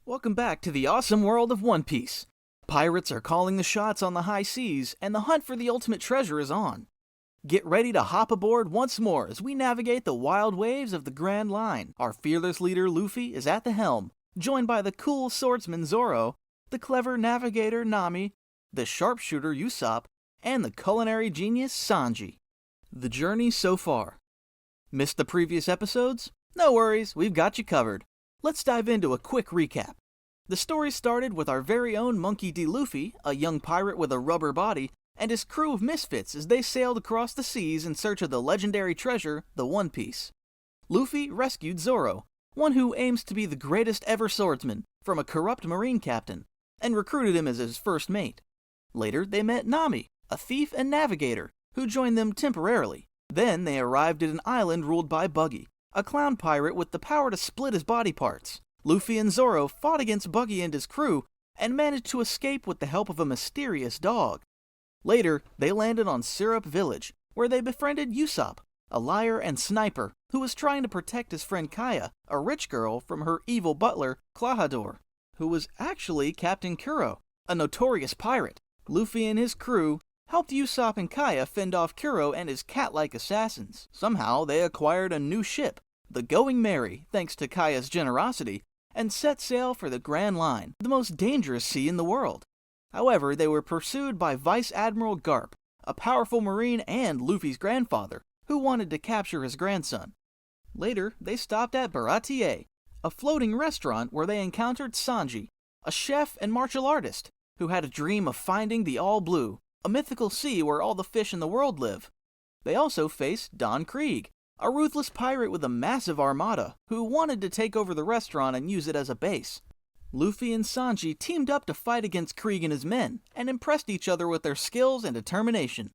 Welcome back to the awesome world of One Piece. Pirates are calling the shots on the high seas, and the hunt for the ultimate treasure is on. Get ready to hop aboard once more as we navigate the wild waves of the Grand Line. Our fearless leader Luffy is at the helm, joined by the cool swordsman Zoro, the clever navigator Nami, the sharpshooter Usopp, and the culinary genius Sanji. The journey so far. Missed the previous episodes? No worries, we've got you covered. Let's dive into a quick recap. The story started with our very own Monkey D. Luffy, a young pirate with a rubber body, and his crew of misfits as they sailed across the seas in search of the legendary treasure, the One Piece. Luffy rescued Zoro, one who aims to be the greatest ever swordsman, from a corrupt marine captain, and recruited him as his first mate. Later, they met Nami, a thief and navigator, who joined them temporarily. Then they arrived at an island ruled by Buggy, a clown pirate with the power to split his body parts. Luffy and Zoro fought against Buggy and his crew, and managed to escape with the help of a mysterious dog. Later, they landed on Syrup Village, where they befriended Usopp, a liar and sniper who was trying to protect his friend Kaya, a rich girl, from her evil butler, Klahadore, who was actually Captain Kuro, a notorious pirate. Luffy and his crew helped Usopp and Kaya fend off Kuro and his cat-like assassins. Somehow, they acquired a new ship, the Going Merry, thanks to Kaya's generosity, and set sail for the Grand Line, the most dangerous sea in the world. However, they were pursued by Vice Admiral Garp, a powerful marine and Luffy's grandfather, who wanted to capture his grandson. Later, they stopped at Baratie, a floating restaurant where they encountered Sanji, a chef and martial artist, who had a dream of finding the All Blue, a mythical sea where all the fish in the world live. They also faced Don Krieg, a ruthless pirate with a massive armada, who wanted to take over the restaurant and use it as a base. Luffy and Sanji teamed up to fight against Krieg and his men, and impressed each other with their skills and determination.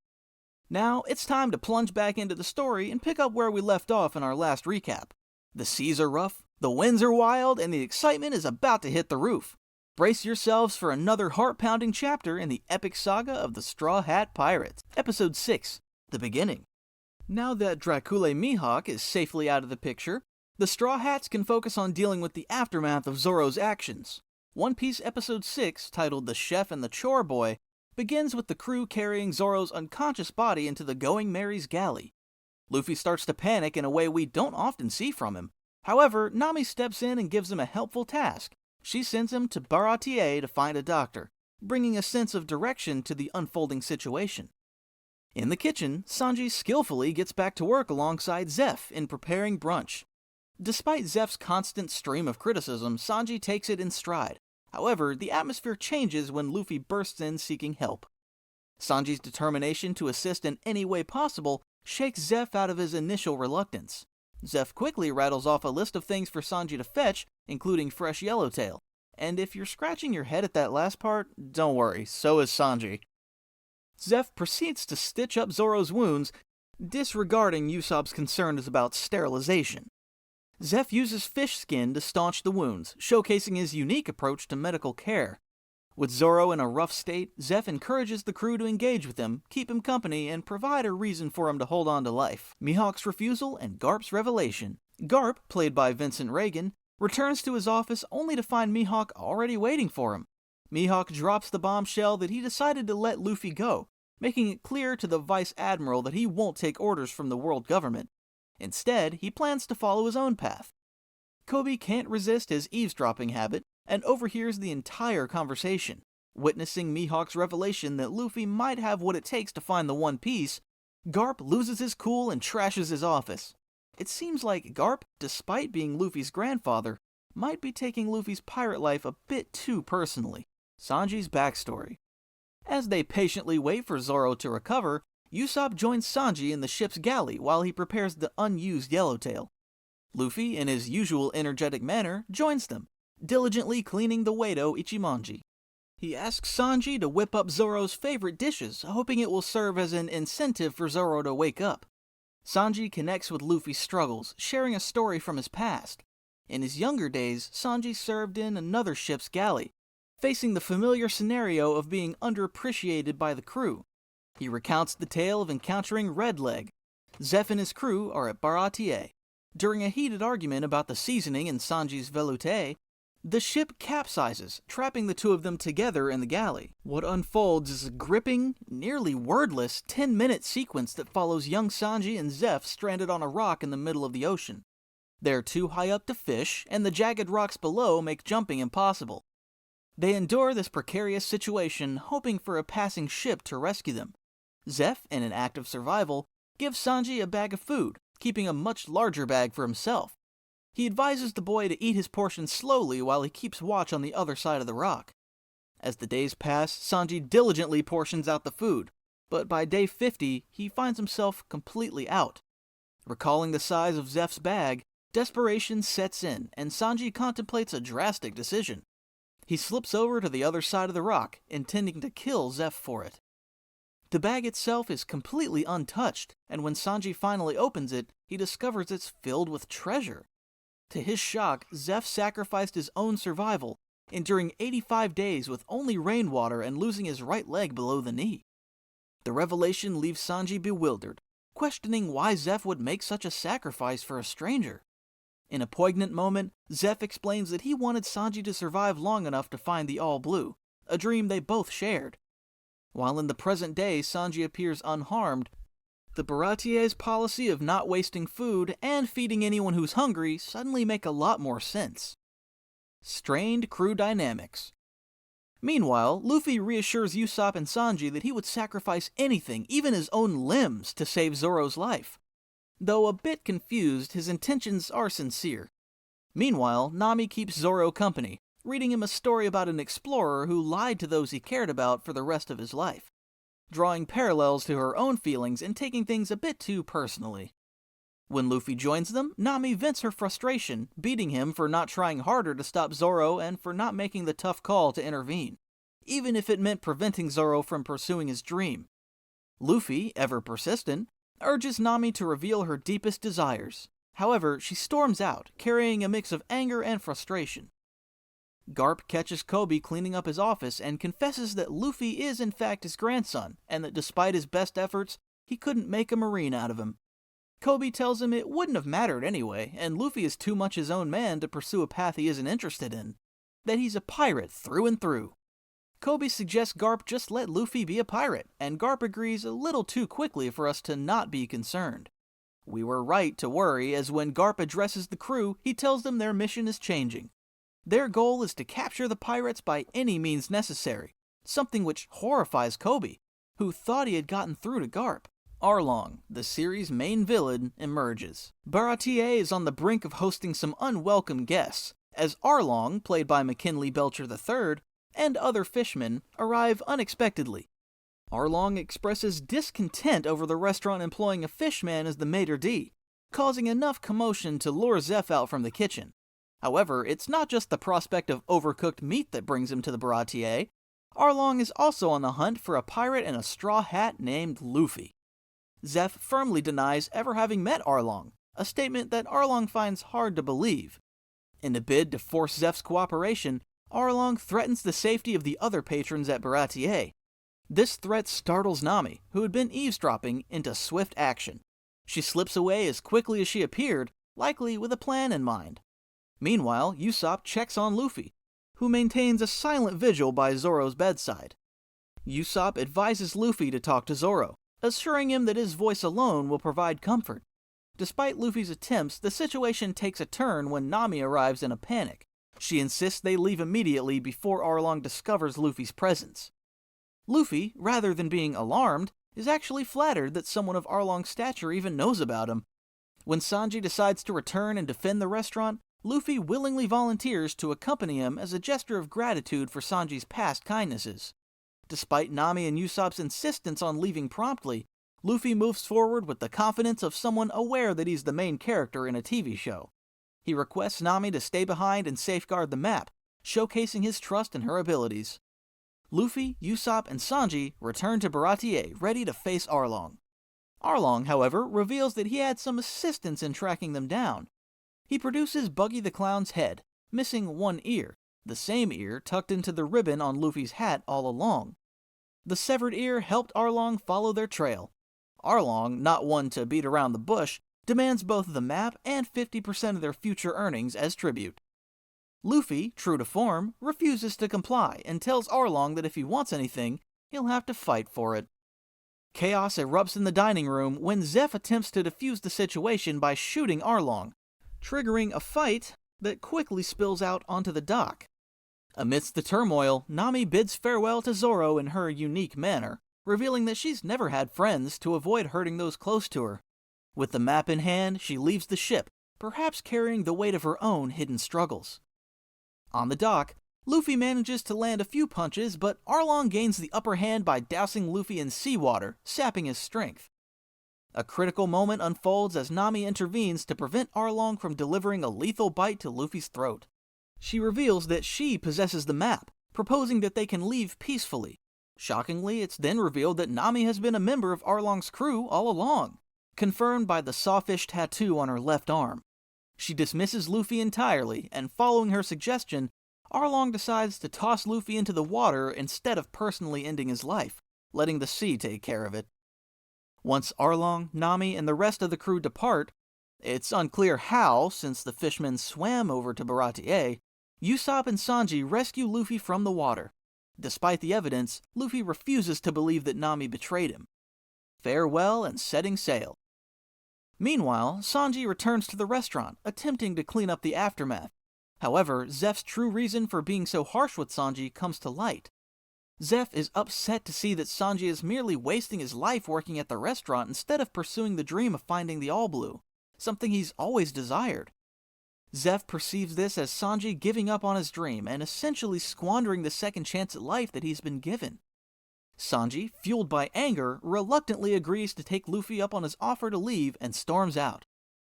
Now, it's time to plunge back into the story and pick up where we left off in our last recap. The seas are rough, the winds are wild, and the excitement is about to hit the roof. Brace yourselves for another heart-pounding chapter in the epic saga of the Straw Hat Pirates. Episode 6, The Beginning. Now that Dracula Mihawk is safely out of the picture, the Straw Hats can focus on dealing with the aftermath of Zoro's actions. One Piece Episode 6, titled The Chef and the Chore Boy, begins with the crew carrying Zoro's unconscious body into the Going Merry's galley. Luffy starts to panic in a way we don't often see from him. However, Nami steps in and gives him a helpful task. She sends him to Baratie to find a doctor, bringing a sense of direction to the unfolding situation. In the kitchen, Sanji skillfully gets back to work alongside Zeff in preparing brunch. Despite Zeff's constant stream of criticism, Sanji takes it in stride. However, the atmosphere changes when Luffy bursts in seeking help. Sanji's determination to assist in any way possible shakes Zeff out of his initial reluctance. Zeff quickly rattles off a list of things for Sanji to fetch, including fresh yellowtail. And if you're scratching your head at that last part, don't worry, so is Sanji. Zeff proceeds to stitch up Zoro's wounds, disregarding Usopp's concerns about sterilization. Zeff uses fish skin to staunch the wounds, showcasing his unique approach to medical care. With Zoro in a rough state, Zeff encourages the crew to engage with him, keep him company, and provide a reason for him to hold on to life. Mihawk's refusal and Garp's revelation. Garp, played by Vincent Reagan, returns to his office only to find Mihawk already waiting for him. Mihawk drops the bombshell that he decided to let Luffy go, making it clear to the Vice Admiral that he won't take orders from the world government. Instead, he plans to follow his own path. Kobe can't resist his eavesdropping habit, and overhears the entire conversation. Witnessing Mihawk's revelation that Luffy might have what it takes to find the One Piece, Garp loses his cool and trashes his office. It seems like Garp, despite being Luffy's grandfather, might be taking Luffy's pirate life a bit too personally. Sanji's backstory. As they patiently wait for Zoro to recover, Usopp joins Sanji in the ship's galley while he prepares the unused yellowtail. Luffy, in his usual energetic manner, joins them, diligently cleaning the Wado Ichimonji. He asks Sanji to whip up Zoro's favorite dishes, hoping it will serve as an incentive for Zoro to wake up. Sanji connects with Luffy's struggles, sharing a story from his past. In his younger days, Sanji served in another ship's galley, facing the familiar scenario of being underappreciated by the crew. He recounts the tale of encountering Red Leg. Zeff and his crew are at Baratie. During a heated argument about the seasoning in Sanji's velouté, The ship capsizes, trapping the two of them together in the galley. What unfolds is a gripping, nearly wordless 10-minute sequence that follows young Sanji and Zeff stranded on a rock in the middle of the ocean. They're too high up to fish, and the jagged rocks below make jumping impossible. They endure this precarious situation, hoping for a passing ship to rescue them. Zeff, in an act of survival, gives Sanji a bag of food, keeping a much larger bag for himself. He advises the boy to eat his portion slowly while he keeps watch on the other side of the rock. As the days pass, Sanji diligently portions out the food, but by day 50, he finds himself completely out. Recalling the size of Zeff's bag, desperation sets in, and Sanji contemplates a drastic decision. He slips over to the other side of the rock, intending to kill Zeff for it. The bag itself is completely untouched, and when Sanji finally opens it, he discovers it's filled with treasure. To his shock, Zeff sacrificed his own survival, enduring 85 days with only rainwater and losing his right leg below the knee. The revelation leaves Sanji bewildered, questioning why Zeff would make such a sacrifice for a stranger. In a poignant moment, Zeff explains that he wanted Sanji to survive long enough to find the All Blue, a dream they both shared. While in the present day Sanji appears unharmed, the Baratier's policy of not wasting food and feeding anyone who's hungry suddenly make a lot more sense. Strained crew dynamics. Meanwhile, Luffy reassures Usopp and Sanji that he would sacrifice anything, even his own limbs, to save Zoro's life. Though a bit confused, his intentions are sincere. Meanwhile, Nami keeps Zoro company, reading him a story about an explorer who lied to those he cared about for the rest of his life, drawing parallels to her own feelings and taking things a bit too personally. When Luffy joins them, Nami vents her frustration, beating him for not trying harder to stop Zoro and for not making the tough call to intervene, even if it meant preventing Zoro from pursuing his dream. Luffy, ever persistent, urges Nami to reveal her deepest desires. However, she storms out, carrying a mix of anger and frustration. Garp catches Kobe cleaning up his office and confesses that Luffy is in fact his grandson, and that despite his best efforts, he couldn't make a Marine out of him. Kobe tells him it wouldn't have mattered anyway, and Luffy is too much his own man to pursue a path he isn't interested in. That he's a pirate through and through. Kobe suggests Garp just let Luffy be a pirate, and Garp agrees a little too quickly for us to not be concerned. We were right to worry, as when Garp addresses the crew, he tells them their mission is changing. Their goal is to capture the pirates by any means necessary, something which horrifies Kobe, who thought he had gotten through to Garp. Arlong, the series' main villain, emerges. Baratier is on the brink of hosting some unwelcome guests, as Arlong, played by McKinley Belcher III, and other fishmen arrive unexpectedly. Arlong expresses discontent over the restaurant employing a fishman as the maitre d', causing enough commotion to lure Zeff out from the kitchen. However, it's not just the prospect of overcooked meat that brings him to the Baratier. Arlong is also on the hunt for a pirate in a straw hat named Luffy. Zeff firmly denies ever having met Arlong, a statement that Arlong finds hard to believe. In a bid to force Zeff's cooperation, Arlong threatens the safety of the other patrons at Baratier. This threat startles Nami, who had been eavesdropping, into swift action. She slips away as quickly as she appeared, likely with a plan in mind. Meanwhile, Usopp checks on Luffy, who maintains a silent vigil by Zoro's bedside. Usopp advises Luffy to talk to Zoro, assuring him that his voice alone will provide comfort. Despite Luffy's attempts, the situation takes a turn when Nami arrives in a panic. She insists they leave immediately before Arlong discovers Luffy's presence. Luffy, rather than being alarmed, is actually flattered that someone of Arlong's stature even knows about him. When Sanji decides to return and defend the restaurant, Luffy willingly volunteers to accompany him as a gesture of gratitude for Sanji's past kindnesses. Despite Nami and Usopp's insistence on leaving promptly, Luffy moves forward with the confidence of someone aware that he's the main character in a TV show. He requests Nami to stay behind and safeguard the map, showcasing his trust in her abilities. Luffy, Usopp, and Sanji return to Baratier, ready to face Arlong. Arlong, however, reveals that he had some assistance in tracking them down. He produces Buggy the Clown's head, missing one ear, the same ear tucked into the ribbon on Luffy's hat all along. The severed ear helped Arlong follow their trail. Arlong, not one to beat around the bush, demands both the map and 50% of their future earnings as tribute. Luffy, true to form, refuses to comply and tells Arlong that if he wants anything, he'll have to fight for it. Chaos erupts in the dining room when Zeff attempts to defuse the situation by shooting Arlong, triggering a fight that quickly spills out onto the dock. Amidst the turmoil, Nami bids farewell to Zoro in her unique manner, revealing that she's never had friends to avoid hurting those close to her. With the map in hand, she leaves the ship, perhaps carrying the weight of her own hidden struggles. On the dock, Luffy manages to land a few punches, but Arlong gains the upper hand by dousing Luffy in seawater, sapping his strength. A critical moment unfolds as Nami intervenes to prevent Arlong from delivering a lethal bite to Luffy's throat. She reveals that she possesses the map, proposing that they can leave peacefully. Shockingly, it's then revealed that Nami has been a member of Arlong's crew all along, confirmed by the sawfish tattoo on her left arm. She dismisses Luffy entirely, and following her suggestion, Arlong decides to toss Luffy into the water instead of personally ending his life, letting the sea take care of it. Once Arlong, Nami, and the rest of the crew depart, it's unclear how, since the Fishman swam over to Baratie, Usopp and Sanji rescue Luffy from the water. Despite the evidence, Luffy refuses to believe that Nami betrayed him. Farewell and setting sail. Meanwhile, Sanji returns to the restaurant, attempting to clean up the aftermath. However, Zeff's true reason for being so harsh with Sanji comes to light. Zeff is upset to see that Sanji is merely wasting his life working at the restaurant instead of pursuing the dream of finding the All Blue, something he's always desired. Zeff perceives this as Sanji giving up on his dream and essentially squandering the second chance at life that he's been given. Sanji, fueled by anger, reluctantly agrees to take Luffy up on his offer to leave and storms out,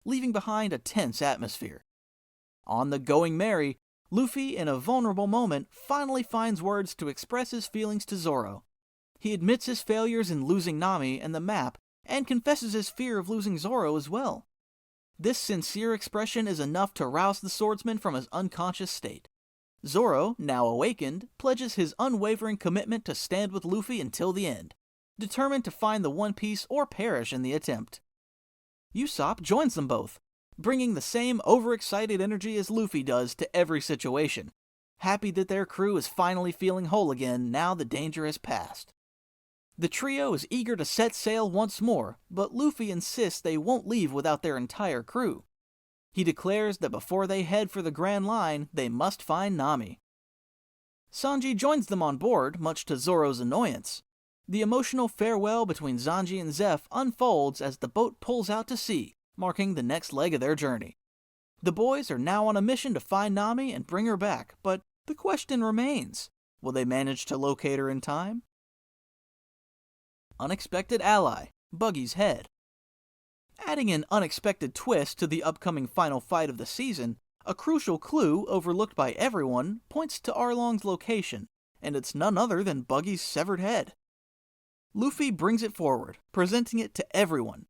leaving behind a tense atmosphere. On the going merry, Luffy, in a vulnerable moment, finally finds words to express his feelings to Zoro. He admits his failures in losing Nami and the map, and confesses his fear of losing Zoro as well. This sincere expression is enough to rouse the swordsman from his unconscious state. Zoro, now awakened, pledges his unwavering commitment to stand with Luffy until the end, determined to find the One Piece or perish in the attempt. Usopp joins them both, bringing the same overexcited energy as Luffy does to every situation, happy that their crew is finally feeling whole again now the danger has passed. The trio is eager to set sail once more, but Luffy insists they won't leave without their entire crew. He declares that before they head for the Grand Line, they must find Nami. Sanji joins them on board, much to Zoro's annoyance. The emotional farewell between Sanji and Zeff unfolds as the boat pulls out to sea, marking the next leg of their journey. The boys are now on a mission to find Nami and bring her back, but the question remains, will they manage to locate her in time? Unexpected ally, Buggy's head. Adding an unexpected twist to the upcoming final fight of the season, a crucial clue overlooked by everyone points to Arlong's location, and it's none other than Buggy's severed head. Luffy brings it forward, presenting it to everyone.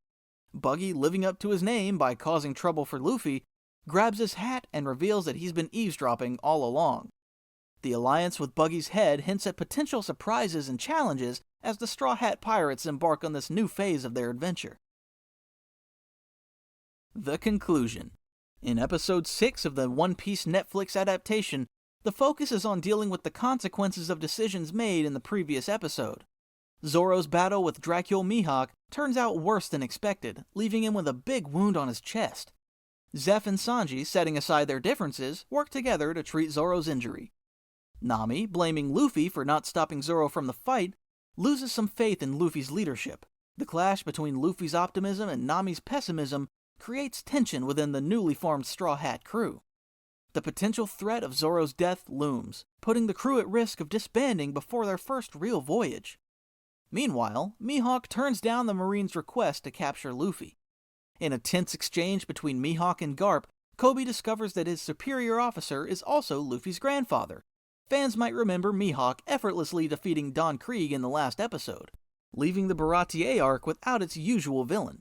Buggy, living up to his name by causing trouble for Luffy, grabs his hat and reveals that he's been eavesdropping all along. The alliance with Buggy's head hints at potential surprises and challenges as the Straw Hat Pirates embark on this new phase of their adventure. The conclusion. In Episode 6 of the One Piece Netflix adaptation, the focus is on dealing with the consequences of decisions made in the previous episode. Zoro's battle with Dracula Mihawk turns out worse than expected, leaving him with a big wound on his chest. Zeff and Sanji, setting aside their differences, work together to treat Zoro's injury. Nami, blaming Luffy for not stopping Zoro from the fight, loses some faith in Luffy's leadership. The clash between Luffy's optimism and Nami's pessimism creates tension within the newly formed Straw Hat crew. The potential threat of Zoro's death looms, putting the crew at risk of disbanding before their first real voyage. Meanwhile, Mihawk turns down the Marine's request to capture Luffy. In a tense exchange between Mihawk and Garp, Koby discovers that his superior officer is also Luffy's grandfather. Fans might remember Mihawk effortlessly defeating Don Krieg in the last episode, leaving the Baratie arc without its usual villain.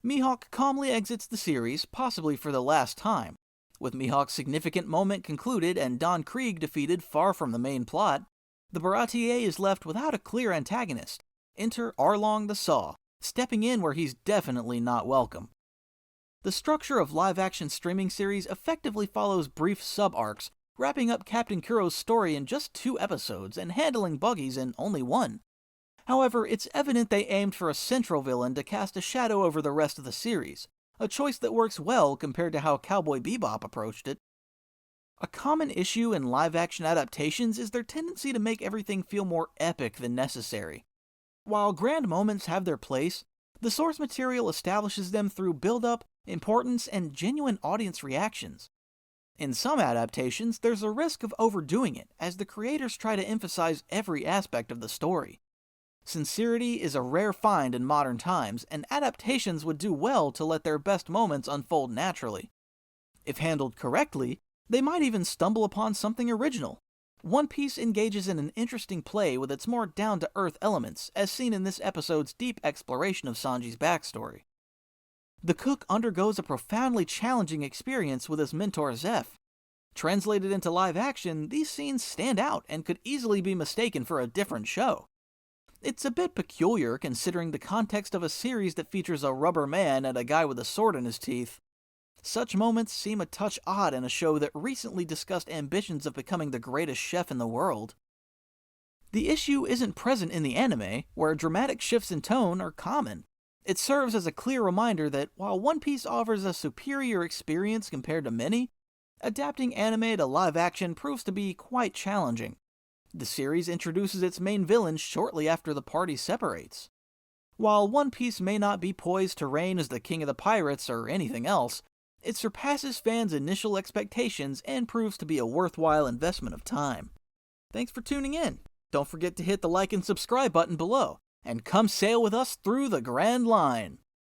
Mihawk calmly exits the series, possibly for the last time. With Mihawk's significant moment concluded and Don Krieg defeated far from the main plot, the Baratie is left without a clear antagonist. Enter Arlong the Saw, stepping in where he's definitely not welcome. The structure of live-action streaming series effectively follows brief sub-arcs wrapping up Captain Kuro's story in just 2 episodes and handling Buggy's in only 1. However, it's evident they aimed for a central villain to cast a shadow over the rest of the series, a choice that works well compared to how Cowboy Bebop approached it. A common issue in live-action adaptations is their tendency to make everything feel more epic than necessary. While grand moments have their place, the source material establishes them through build-up, importance, and genuine audience reactions. In some adaptations, there's a risk of overdoing it, as the creators try to emphasize every aspect of the story. Sincerity is a rare find in modern times, and adaptations would do well to let their best moments unfold naturally. If handled correctly, they might even stumble upon something original. One Piece engages in an interesting play with its more down-to-earth elements, as seen in this episode's deep exploration of Sanji's backstory. The cook undergoes a profoundly challenging experience with his mentor Zeff. Translated into live action, these scenes stand out and could easily be mistaken for a different show. It's a bit peculiar considering the context of a series that features a rubber man and a guy with a sword in his teeth. Such moments seem a touch odd in a show that recently discussed ambitions of becoming the greatest chef in the world. The issue isn't present in the anime, where dramatic shifts in tone are common. It serves as a clear reminder that while One Piece offers a superior experience compared to many, adapting anime to live action proves to be quite challenging. The series introduces its main villain shortly after the party separates. While One Piece may not be poised to reign as the king of the pirates or anything else, it surpasses fans' initial expectations and proves to be a worthwhile investment of time. Thanks for tuning in. Don't forget to hit the like and subscribe button below, and come sail with us through the Grand Line.